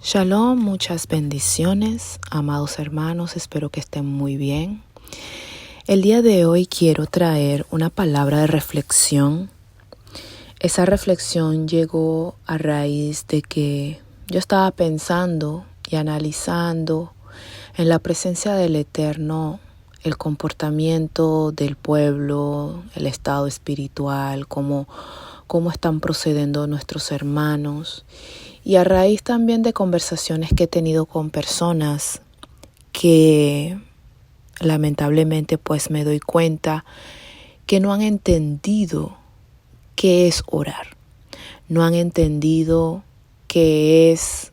Shalom, muchas bendiciones, amados hermanos, espero que estén muy bien. El día de hoy quiero traer una palabra de reflexión. Esa reflexión llegó a raíz de que yo estaba pensando y analizando en la presencia del Eterno, el comportamiento del pueblo, el estado espiritual, cómo están procediendo nuestros hermanos. Y a raíz también de conversaciones que he tenido con personas que lamentablemente pues me doy cuenta que no han entendido qué es orar. No han entendido qué es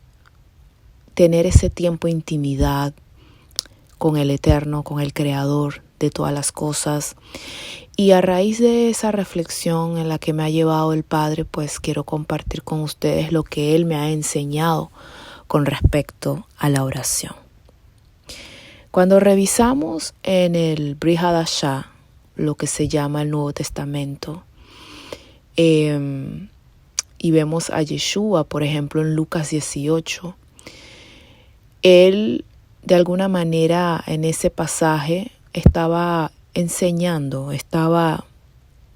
tener ese tiempo de intimidad con el Eterno, con el Creador de todas las cosas. Y a raíz de esa reflexión en la que me ha llevado el Padre, pues quiero compartir con ustedes lo que Él me ha enseñado con respecto a la oración. Cuando revisamos en el Brit Hadashah, lo que se llama el Nuevo Testamento, y vemos a Yeshua, por ejemplo, en Lucas 18, Él de alguna manera en ese pasaje estaba enseñando, estaba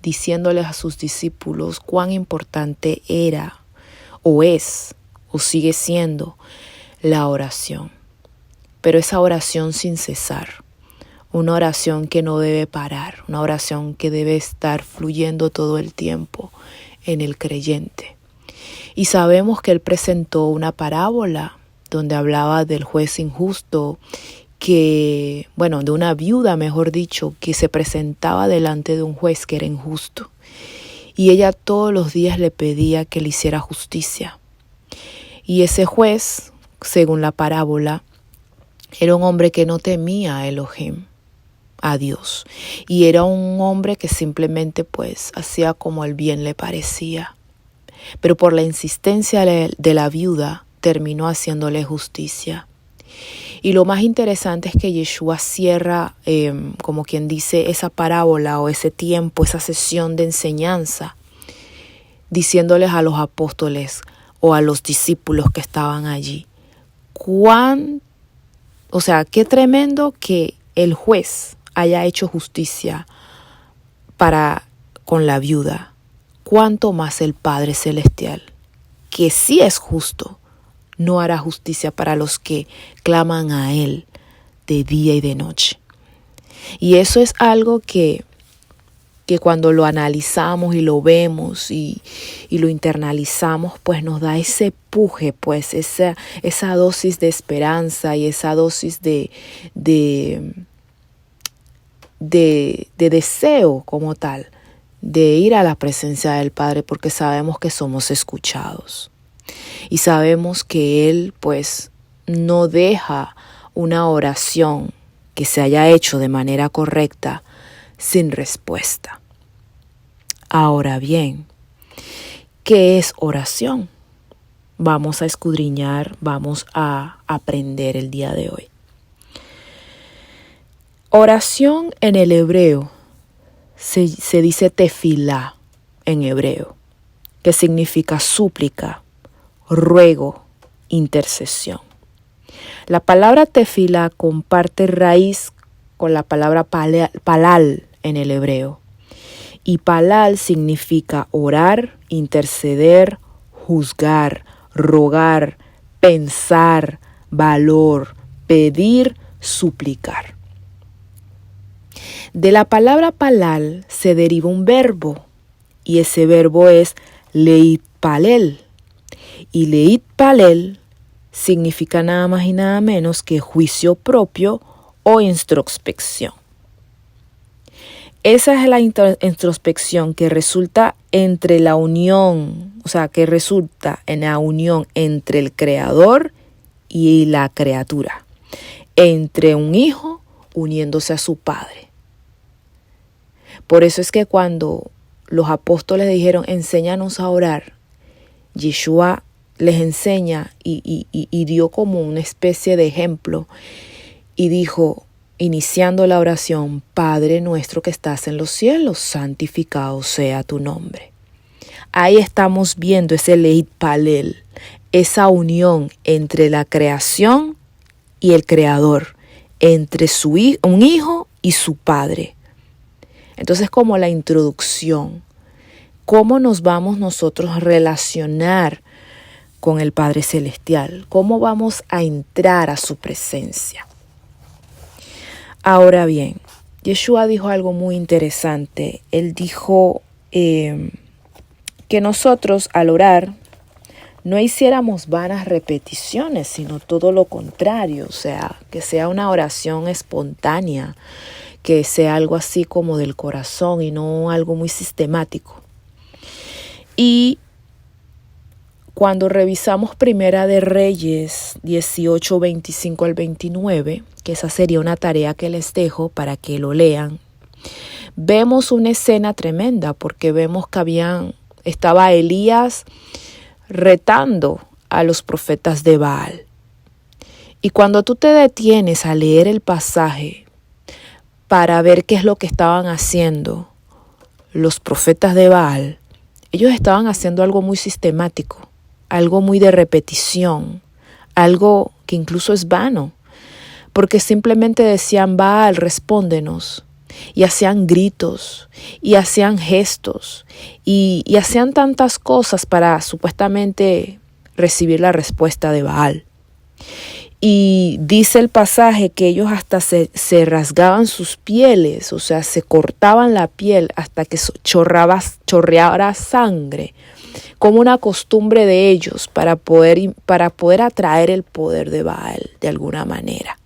diciéndoles a sus discípulos cuán importante era o es o sigue siendo la oración. Pero esa oración sin cesar, una oración que no debe parar, una oración que debe estar fluyendo todo el tiempo en el creyente. Y sabemos que Él presentó una parábola donde hablaba del juez injusto de una viuda, mejor dicho, que se presentaba delante de un juez que era injusto. Y ella todos los días le pedía que le hiciera justicia. Y ese juez, según la parábola, era un hombre que no temía a Elohim, a Dios. Y era un hombre que simplemente pues hacía como el bien le parecía. Pero por la insistencia de la viuda, terminó haciéndole justicia. Y lo más interesante es que Yeshua cierra, como quien dice, esa parábola o ese tiempo, esa sesión de enseñanza, diciéndoles a los apóstoles o a los discípulos que estaban allí, qué tremendo que el juez haya hecho justicia con la viuda, cuánto más el Padre Celestial, que sí es justo, no hará justicia para los que claman a Él de día y de noche. Y eso es algo que cuando lo analizamos y lo vemos y lo internalizamos, pues nos da ese empuje, pues esa dosis de esperanza y esa dosis de deseo como tal, de ir a la presencia del Padre, porque sabemos que somos escuchados. Y sabemos que Él pues no deja una oración que se haya hecho de manera correcta sin respuesta. Ahora bien, ¿qué es oración? Vamos a escudriñar, vamos a aprender el día de hoy. Oración en el hebreo se dice tefilá en hebreo, que significa súplica, ruego, intercesión. La palabra tefilá comparte raíz con la palabra palal en el hebreo. Y palal significa orar, interceder, juzgar, rogar, pensar, valor, pedir, suplicar. De la palabra palal se deriva un verbo, y ese verbo es leitpalel. Y leitpalel significa nada más y nada menos que juicio propio o introspección. Esa es la introspección que resulta entre la unión, que resulta en la unión entre el Creador y la criatura, entre un hijo uniéndose a su padre. Por eso es que cuando los apóstoles dijeron, enséñanos a orar, Yeshua les enseña y dio como una especie de ejemplo y dijo, iniciando la oración, Padre nuestro que estás en los cielos, santificado sea tu nombre. Ahí estamos viendo ese leitpalel, esa unión entre la creación y el creador, entre un hijo y su padre. Entonces, como la introducción, ¿cómo nos vamos nosotros a relacionar con el Padre Celestial? ¿Cómo vamos a entrar a su presencia? Ahora bien, Yeshua dijo algo muy interesante. Él dijo que nosotros al orar no hiciéramos vanas repeticiones, sino todo lo contrario, o sea, que sea una oración espontánea, que sea algo así como del corazón y no algo muy sistemático. Y cuando revisamos Primera de Reyes 18, 25 al 29, que esa sería una tarea que les dejo para que lo lean, vemos una escena tremenda porque vemos que estaba Elías retando a los profetas de Baal. Y cuando tú te detienes a leer el pasaje para ver qué es lo que estaban haciendo los profetas de Baal, ellos estaban haciendo algo muy sistemático, algo muy de repetición, algo que incluso es vano, porque simplemente decían: Baal, respóndenos, y hacían gritos, y hacían gestos, y hacían tantas cosas para supuestamente recibir la respuesta de Baal. Y dice el pasaje que ellos hasta se rasgaban sus pieles, o sea, se cortaban la piel hasta que chorreara sangre, como una costumbre de ellos para poder atraer el poder de Baal de alguna manera.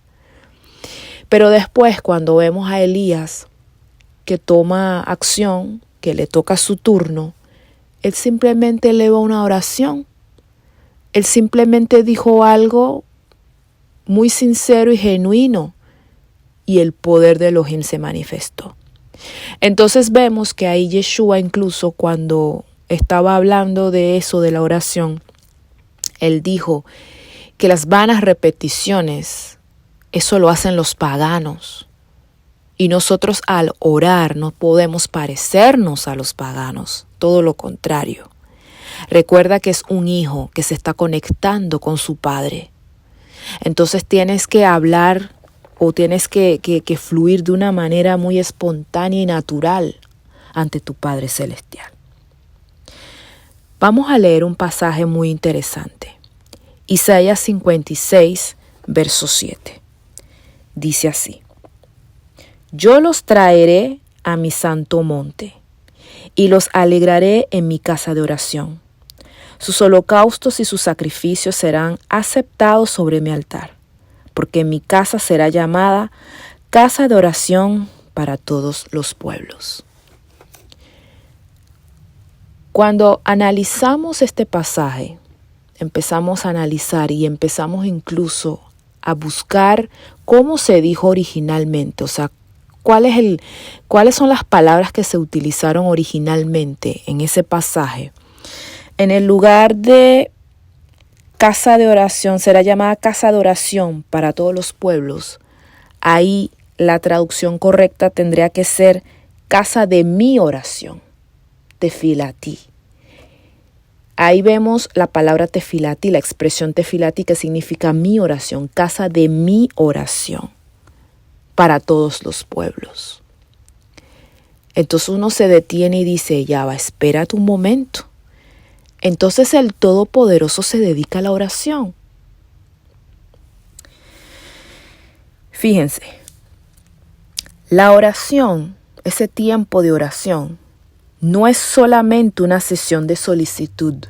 Pero después, cuando vemos a Elías que toma acción, que le toca su turno, él simplemente eleva una oración. Él simplemente dijo algo muy sincero y genuino, y el poder de Elohim se manifestó. Entonces vemos que ahí Yeshua, incluso cuando estaba hablando de eso, de la oración, él dijo que las vanas repeticiones, eso lo hacen los paganos. Y nosotros al orar no podemos parecernos a los paganos, todo lo contrario. Recuerda que es un hijo que se está conectando con su padre. Entonces tienes que hablar o tienes que fluir de una manera muy espontánea y natural ante tu Padre Celestial. Vamos a leer un pasaje muy interesante. Isaías 56, verso 7. Dice así: Yo los traeré a mi santo monte y los alegraré en mi casa de oración. Sus holocaustos y sus sacrificios serán aceptados sobre mi altar, porque mi casa será llamada casa de oración para todos los pueblos. Cuando analizamos este pasaje, empezamos a analizar y empezamos incluso a buscar cómo se dijo originalmente, o sea, cuáles son las palabras que se utilizaron originalmente en ese pasaje. En el lugar de casa de oración, será llamada casa de oración para todos los pueblos. Ahí la traducción correcta tendría que ser casa de mi oración, tefilati. Ahí vemos la palabra tefilati, la expresión tefilati, que significa mi oración, casa de mi oración para todos los pueblos. Entonces uno se detiene y dice: ya va, espérate un momento. Entonces el Todopoderoso se dedica a la oración. Fíjense, la oración, ese tiempo de oración, no es solamente una sesión de solicitud.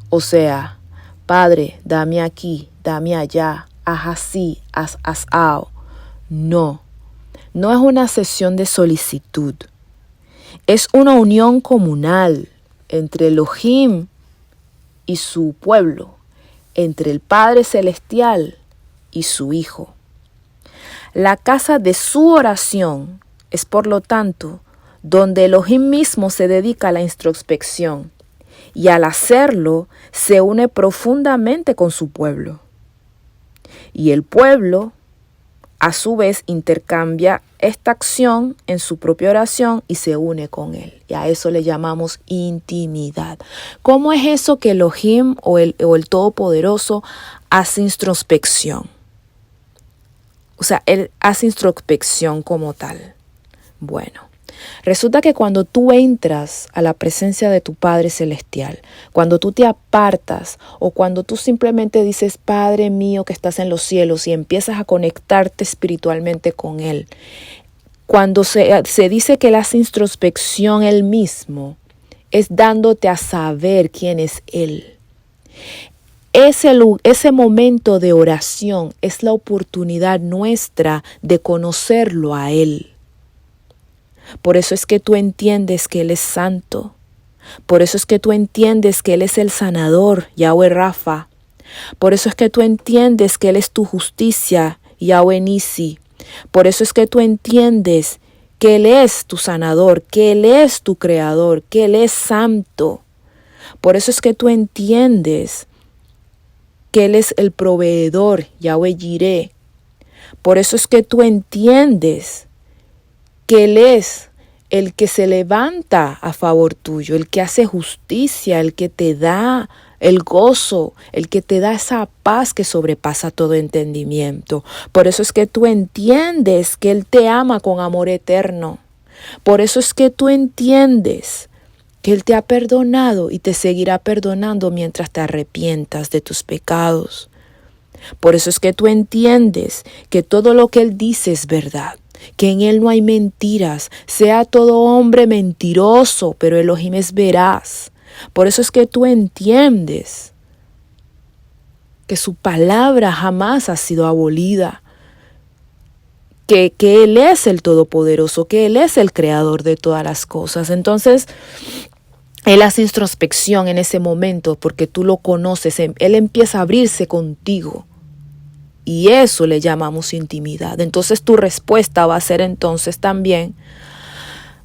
O sea, Padre, dame aquí, dame allá, haz así, haz asao. No es una sesión de solicitud. Es una unión comunal entre Elohim y su pueblo, entre el Padre Celestial y su Hijo. La casa de su oración es, por lo tanto, donde Elohim mismo se dedica a la introspección y al hacerlo se une profundamente con su pueblo. Y el pueblo, a su vez intercambia esta acción en su propia oración y se une con él. Y a eso le llamamos intimidad. ¿Cómo es eso que Elohim o el Todopoderoso hace introspección? O sea, él hace introspección como tal. Bueno, resulta que cuando tú entras a la presencia de tu Padre Celestial, cuando tú te apartas o cuando tú simplemente dices, Padre mío que estás en los cielos y empiezas a conectarte espiritualmente con Él, cuando se dice que Él hace introspección Él mismo, es dándote a saber quién es Él. Ese momento de oración es la oportunidad nuestra de conocerlo a Él. Por eso es que tú entiendes que Él es santo. Por eso es que tú entiendes que Él es el sanador, Yahweh Rafa. Por eso es que tú entiendes que Él es tu justicia, Yahweh Nisi. Por eso es que tú entiendes que Él es tu sanador, que Él es tu creador, que Él es santo. Por eso es que tú entiendes que Él es el proveedor, Yahweh Jireh. Por eso es que tú entiendes que Él es el que se levanta a favor tuyo, el que hace justicia, el que te da el gozo, el que te da esa paz que sobrepasa todo entendimiento. Por eso es que tú entiendes que Él te ama con amor eterno. Por eso es que tú entiendes que Él te ha perdonado y te seguirá perdonando mientras te arrepientas de tus pecados. Por eso es que tú entiendes que todo lo que Él dice es verdad, que en Él no hay mentiras, sea todo hombre mentiroso, pero Elohim es veraz. Por eso es que tú entiendes que su palabra jamás ha sido abolida, que Él es el Todopoderoso, que Él es el creador de todas las cosas. Entonces, Él hace introspección en ese momento porque tú lo conoces, Él empieza a abrirse contigo. Y eso le llamamos intimidad. Entonces tu respuesta va a ser entonces también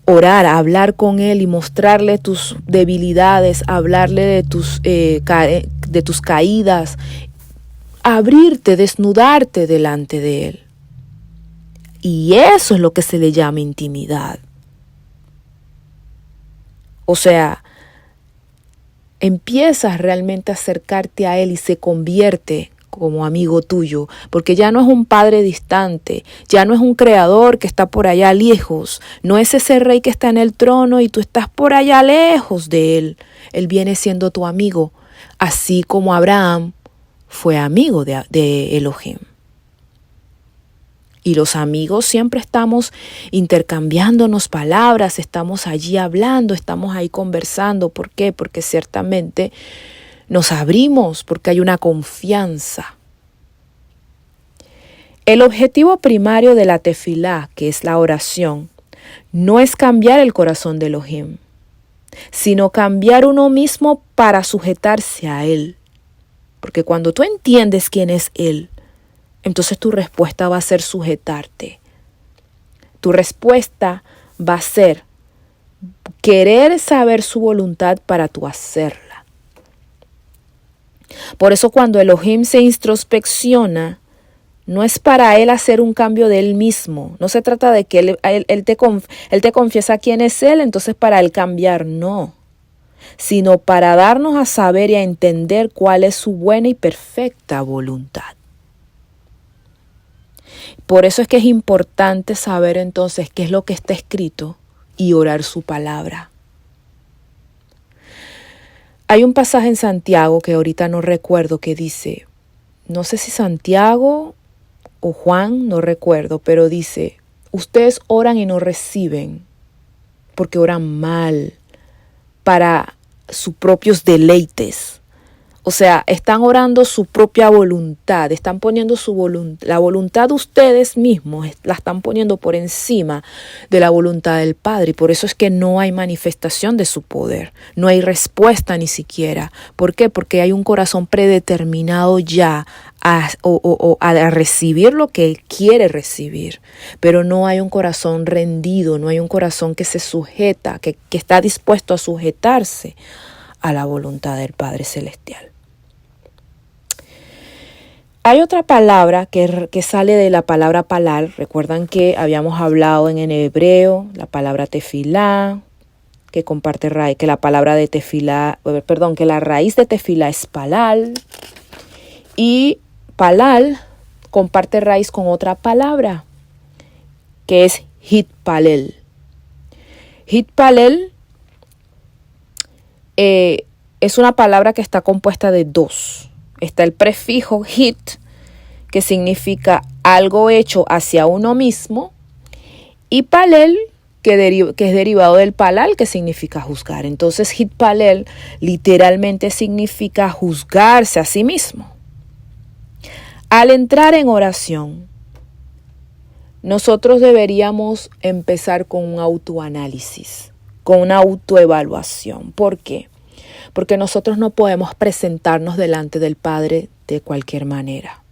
orar, hablar con Él y mostrarle tus debilidades, hablarle de tus caídas, abrirte, desnudarte delante de Él. Y eso es lo que se le llama intimidad. O sea, empiezas realmente a acercarte a Él y se convierte como amigo tuyo, porque ya no es un padre distante, ya no es un creador que está por allá lejos, no es ese rey que está en el trono y tú estás por allá lejos de Él. Él viene siendo tu amigo, así como Abraham fue amigo de Elohim. Y los amigos siempre estamos intercambiándonos palabras, estamos allí hablando, estamos ahí conversando. ¿Por qué? Porque ciertamente nos abrimos, porque hay una confianza. El objetivo primario de la tefilá, que es la oración, no es cambiar el corazón de Elohim, sino cambiar uno mismo para sujetarse a Él. Porque cuando tú entiendes quién es Él, entonces tu respuesta va a ser sujetarte. Tu respuesta va a ser querer saber su voluntad para tú hacerla. Por eso cuando Elohim se introspecciona, no es para Él hacer un cambio de Él mismo. No se trata de que Él te confiesa quién es Él, entonces para Él cambiar, no. Sino para darnos a saber y a entender cuál es su buena y perfecta voluntad. Por eso es que es importante saber entonces qué es lo que está escrito y orar su palabra. Hay un pasaje en Santiago que ahorita no recuerdo que dice, no sé si Santiago o Juan, no recuerdo, pero dice, ustedes oran y no reciben porque oran mal para sus propios deleites. O sea, están orando su propia voluntad, están poniendo la voluntad de ustedes mismos, la están poniendo por encima de la voluntad del Padre. Y por eso es que no hay manifestación de su poder, no hay respuesta ni siquiera. ¿Por qué? Porque hay un corazón predeterminado ya a recibir lo que Él quiere recibir. Pero no hay un corazón rendido, no hay un corazón que se sujeta, que está dispuesto a sujetarse a la voluntad del Padre Celestial. Hay otra palabra que sale de la palabra palal. Recuerdan que habíamos hablado en el hebreo, la palabra tefilá, que comparte raíz, que la palabra de tefilá, que la raíz de tefilá es palal. Y palal comparte raíz con otra palabra, que es hitpalel. Hitpalel es una palabra que está compuesta de dos. Está el prefijo hit, que significa algo hecho hacia uno mismo, y palel, que es derivado del palal, que significa juzgar. Entonces, hitpalel literalmente significa juzgarse a sí mismo. Al entrar en oración, nosotros deberíamos empezar con un autoanálisis, con una autoevaluación. ¿Por qué? Porque nosotros no podemos presentarnos delante del Padre de cualquier manera.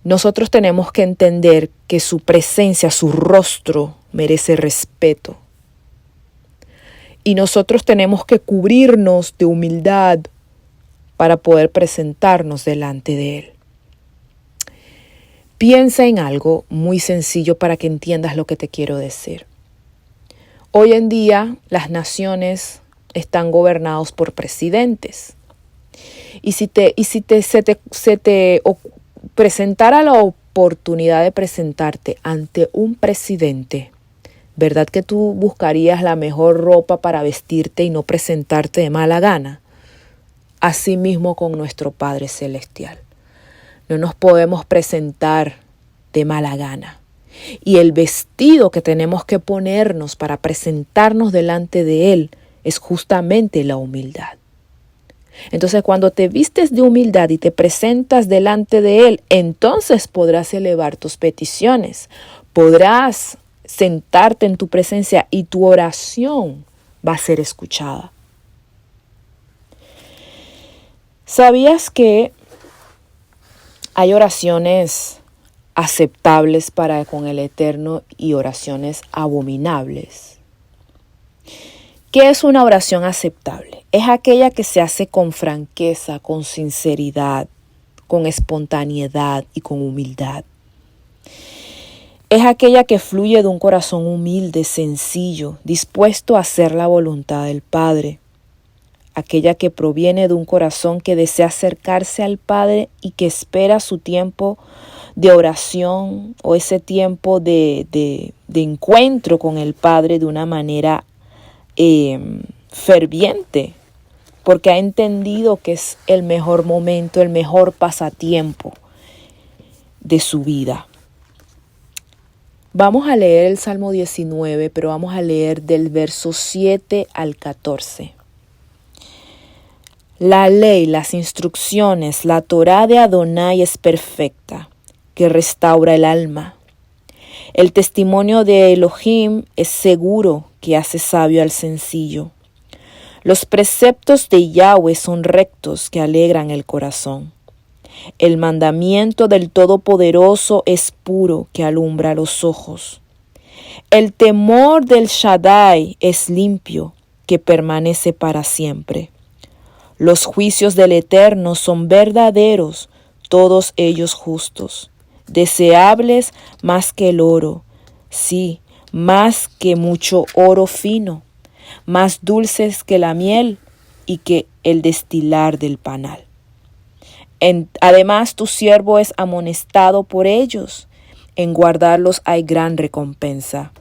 Nosotros tenemos que entender que su presencia, su rostro, merece respeto. Y nosotros tenemos que cubrirnos de humildad para poder presentarnos delante de Él. Piensa en algo muy sencillo para que entiendas lo que te quiero decir. Hoy en día las naciones están gobernadas por presidentes. Y si se te presentara la oportunidad de presentarte ante un presidente, ¿verdad que tú buscarías la mejor ropa para vestirte y no presentarte de mala gana? Así mismo con nuestro Padre Celestial. No nos podemos presentar de mala gana. Y el vestido que tenemos que ponernos para presentarnos delante de Él es justamente la humildad. Entonces, cuando te vistes de humildad y te presentas delante de Él, entonces podrás elevar tus peticiones, podrás sentarte en tu presencia y tu oración va a ser escuchada. ¿Sabías que hay oraciones aceptables para con el Eterno y oraciones abominables? ¿Qué es una oración aceptable? Es aquella que se hace con franqueza, con sinceridad, con espontaneidad y con humildad. Es aquella que fluye de un corazón humilde, sencillo, dispuesto a hacer la voluntad del Padre. Aquella que proviene de un corazón que desea acercarse al Padre y que espera su tiempo de oración o ese tiempo de encuentro con el Padre de una manera ferviente, porque ha entendido que es el mejor momento, el mejor pasatiempo de su vida. Vamos a leer el Salmo 19, pero vamos a leer del verso 7 al 14. La ley, las instrucciones, la Torá de Adonai es perfecta, que restaura el alma. El testimonio de Elohim es seguro, que hace sabio al sencillo. Los preceptos de Yahweh son rectos, que alegran el corazón. El mandamiento del Todopoderoso es puro, que alumbra los ojos. El temor del Shaddai es limpio, que permanece para siempre. Los juicios del Eterno son verdaderos, todos ellos justos, deseables más que el oro, sí, más que mucho oro fino, más dulces que la miel y que el destilar del panal. Además, tu siervo es amonestado por ellos, en guardarlos hay gran recompensa.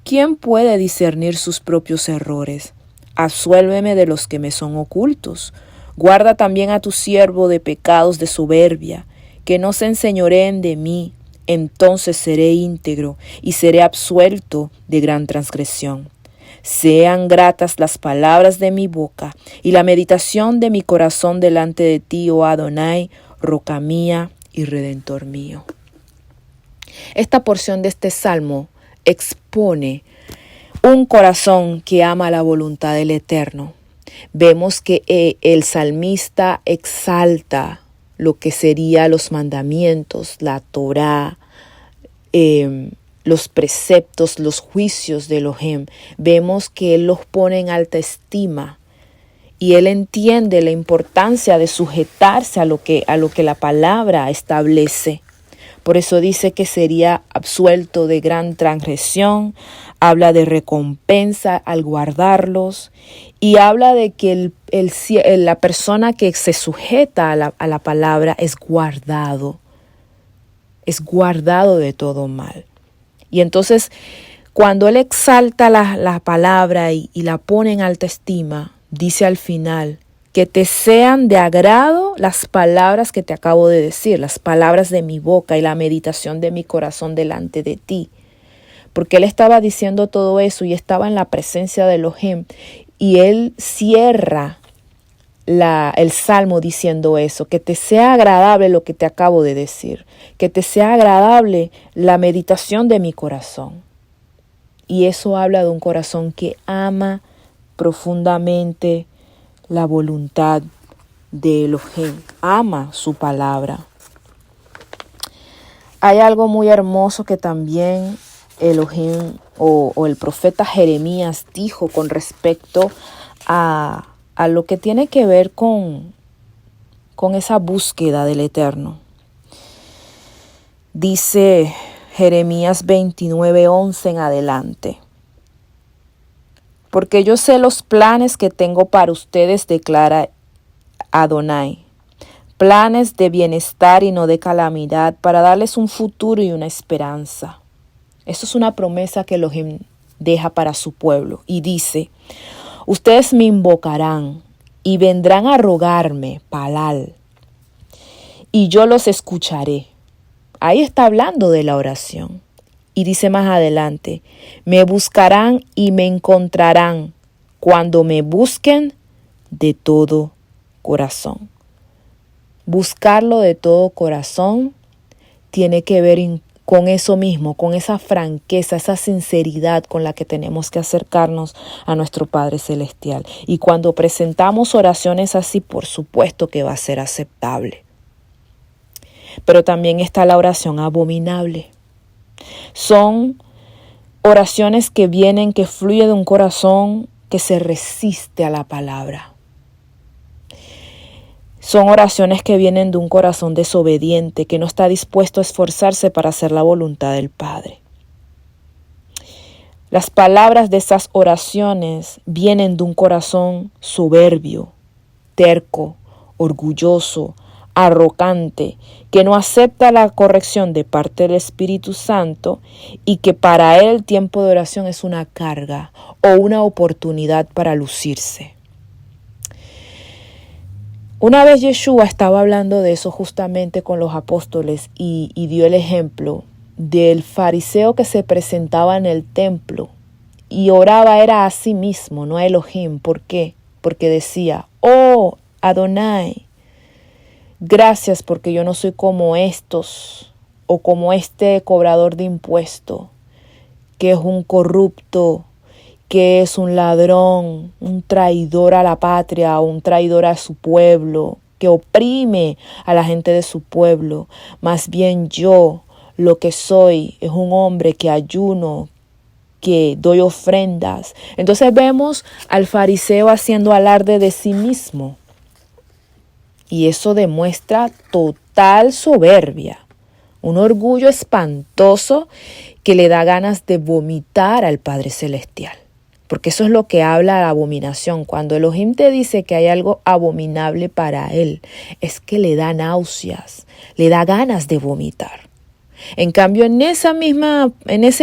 ¿Quién puede discernir sus propios errores? Absuélveme de los que me son ocultos. Guarda también a tu siervo de pecados de soberbia, que no se enseñoreen de mí. Entonces seré íntegro y seré absuelto de gran transgresión. Sean gratas las palabras de mi boca y la meditación de mi corazón delante de ti, oh Adonai, roca mía y redentor mío. Esta porción de este salmo expone un corazón que ama la voluntad del Eterno. Vemos que el salmista exalta lo que serían los mandamientos, la Torá, los preceptos, los juicios de Elohim. Vemos que Él los pone en alta estima Y él entiende la importancia de sujetarse a lo que la palabra establece. Por eso dice que sería absuelto de gran transgresión, habla de recompensa al guardarlos y habla de que la persona que se sujeta a la palabra es guardado de todo mal. Y entonces cuando él exalta la palabra y la pone en alta estima, dice al final, que te sean de agrado las palabras que te acabo de decir, las palabras de mi boca y la meditación de mi corazón delante de ti. Porque él estaba diciendo todo eso y estaba en la presencia de Elohim. Y él cierra el salmo diciendo eso, que te sea agradable lo que te acabo de decir, que te sea agradable la meditación de mi corazón. Y eso habla de un corazón que ama profundamente la voluntad de Elohim, ama su palabra. Hay algo muy hermoso que también Elohim o el profeta Jeremías dijo con respecto a lo que tiene que ver con esa búsqueda del Eterno. Dice Jeremías 29:11 en adelante. Porque yo sé los planes que tengo para ustedes, declara Adonai. Planes de bienestar y no de calamidad, para darles un futuro y una esperanza. Eso es una promesa que Elohim deja para su pueblo. Y dice, ustedes me invocarán y vendrán a rogarme, Palal, y yo los escucharé. Ahí está hablando de la oración. Y dice más adelante, me buscarán y me encontrarán cuando me busquen de todo corazón. Buscarlo de todo corazón tiene que ver con eso mismo, con esa franqueza, esa sinceridad con la que tenemos que acercarnos a nuestro Padre Celestial. Y cuando presentamos oraciones así, por supuesto que va a ser aceptable. Pero también está la oración abominable. Son oraciones que fluyen de un corazón que se resiste a la palabra. Son oraciones que vienen de un corazón desobediente, que no está dispuesto a esforzarse para hacer la voluntad del Padre. Las palabras de esas oraciones vienen de un corazón soberbio, terco, orgulloso, arrogante, que no acepta la corrección de parte del Espíritu Santo y que para él el tiempo de oración es una carga o una oportunidad para lucirse. Una vez Yeshua estaba hablando de eso justamente con los apóstoles y dio el ejemplo del fariseo que se presentaba en el templo y oraba era a sí mismo, no a Elohim. ¿Por qué? Porque decía, oh Adonai, gracias porque yo no soy como estos o como este cobrador de impuesto, que es un corrupto, que es un ladrón, un traidor a la patria, un traidor a su pueblo, que oprime a la gente de su pueblo. Más bien yo lo que soy es un hombre que ayuno, que doy ofrendas. Entonces vemos al fariseo haciendo alarde de sí mismo. Y eso demuestra total soberbia, un orgullo espantoso que le da ganas de vomitar al Padre Celestial. Porque eso es lo que habla la abominación. Cuando Elohim te dice que hay algo abominable para él, es que le da náuseas, le da ganas de vomitar. En cambio, en ese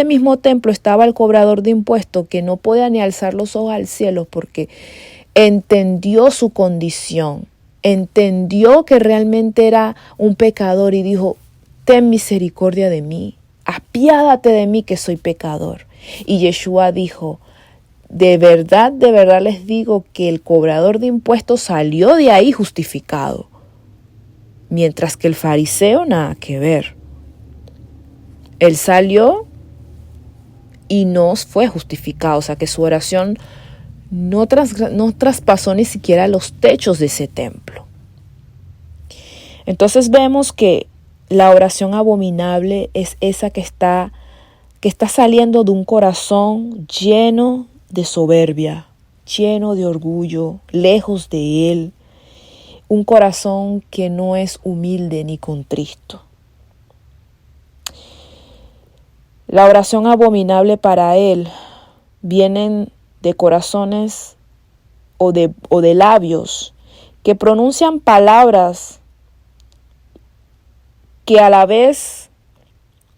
mismo templo estaba el cobrador de impuestos que no podía ni alzar los ojos al cielo porque entendió su condición. Entendió que realmente era un pecador y dijo, ten misericordia de mí, apiádate de mí que soy pecador. Y Yeshua dijo, de verdad les digo que el cobrador de impuestos salió de ahí justificado, mientras que el fariseo nada que ver. Él salió y no fue justificado, o sea que su oración no traspasó ni siquiera los techos de ese templo. Entonces vemos que la oración abominable es esa que está saliendo de un corazón lleno de soberbia, lleno de orgullo, lejos de Él, un corazón que no es humilde ni contristo. La oración abominable para Él vienen de corazones o de labios que pronuncian palabras que a la vez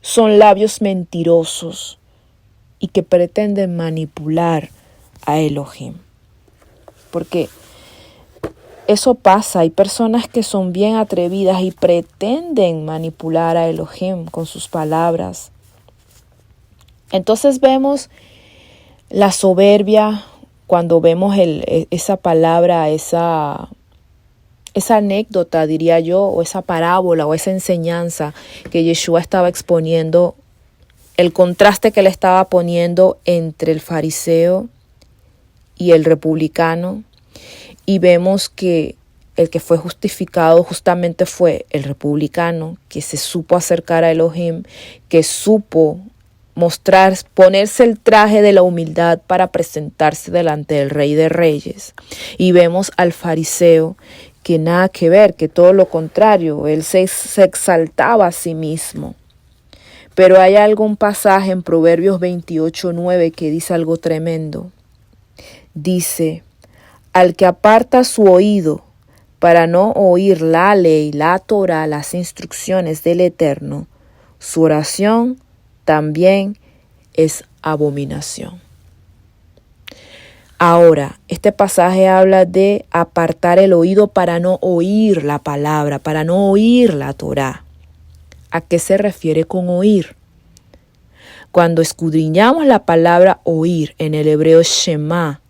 son labios mentirosos y que pretenden manipular a Elohim. Porque eso pasa, hay personas que son bien atrevidas y pretenden manipular a Elohim con sus palabras. Entonces vemos la soberbia cuando vemos esa palabra, esa anécdota, diría yo, o esa parábola o esa enseñanza que Yeshua estaba exponiendo, el contraste que le estaba poniendo entre el fariseo y el republicano, y vemos que el que fue justificado justamente fue el republicano, que se supo acercar a Elohim, que supo ponerse el traje de la humildad para presentarse delante del Rey de Reyes. Y vemos al fariseo que nada que ver, que todo lo contrario, él se exaltaba a sí mismo. Pero hay algún pasaje en Proverbios 28:9 que dice algo tremendo. Dice: al que aparta su oído para no oír la ley, la Torah, las instrucciones del Eterno, su oración también es abominación. Ahora, este pasaje habla de apartar el oído para no oír la palabra, para no oír la Torah. ¿A qué se refiere con oír? Cuando escudriñamos la palabra oír en el hebreo Shema,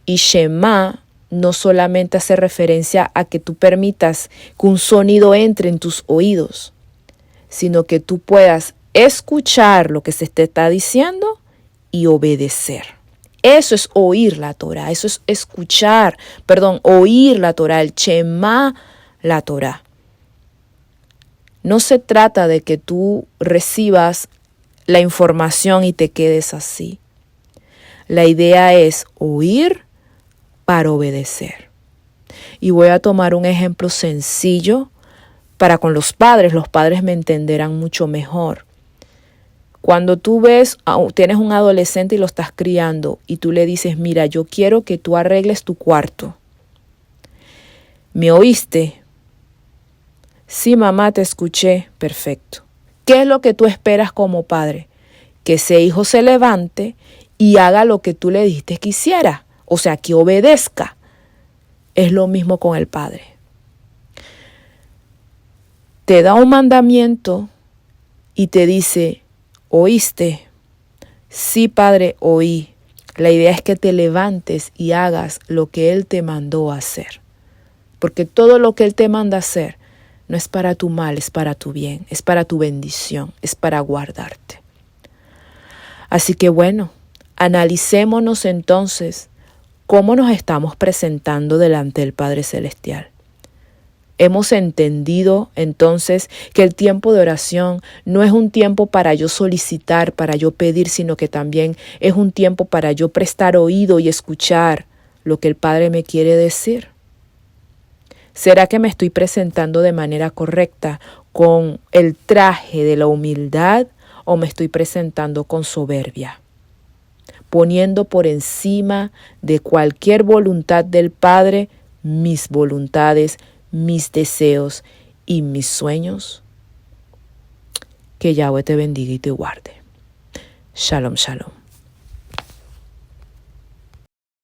y Shema no solamente hace referencia a que tú permitas que un sonido entre en tus oídos, sino que tú puedas escuchar lo que se te está diciendo y obedecer. Eso es oír la Torah, eso es oír la Torah, el Shema, la Torah. No se trata de que tú recibas la información y te quedes así. La idea es oír para obedecer. Y voy a tomar un ejemplo sencillo para con los padres me entenderán mucho mejor. Cuando tú tienes un adolescente y lo estás criando y tú le dices: mira, yo quiero que tú arregles tu cuarto. ¿Me oíste? Sí, mamá, te escuché. Perfecto. ¿Qué es lo que tú esperas como padre? Que ese hijo se levante y haga lo que tú le dijiste que hiciera. O sea, que obedezca. Es lo mismo con el Padre. Te da un mandamiento y te dice: ¿oíste? Sí, Padre, oí. La idea es que te levantes y hagas lo que Él te mandó a hacer. Porque todo lo que Él te manda a hacer no es para tu mal, es para tu bien, es para tu bendición, es para guardarte. Así que bueno, analicémonos entonces cómo nos estamos presentando delante del Padre Celestial. Hemos entendido entonces que el tiempo de oración no es un tiempo para yo solicitar, para yo pedir, sino que también es un tiempo para yo prestar oído y escuchar lo que el Padre me quiere decir. ¿Será que me estoy presentando de manera correcta con el traje de la humildad o me estoy presentando con soberbia? Poniendo por encima de cualquier voluntad del Padre mis voluntades, mis deseos y mis sueños. Que Yahweh te bendiga y te guarde. Shalom, shalom.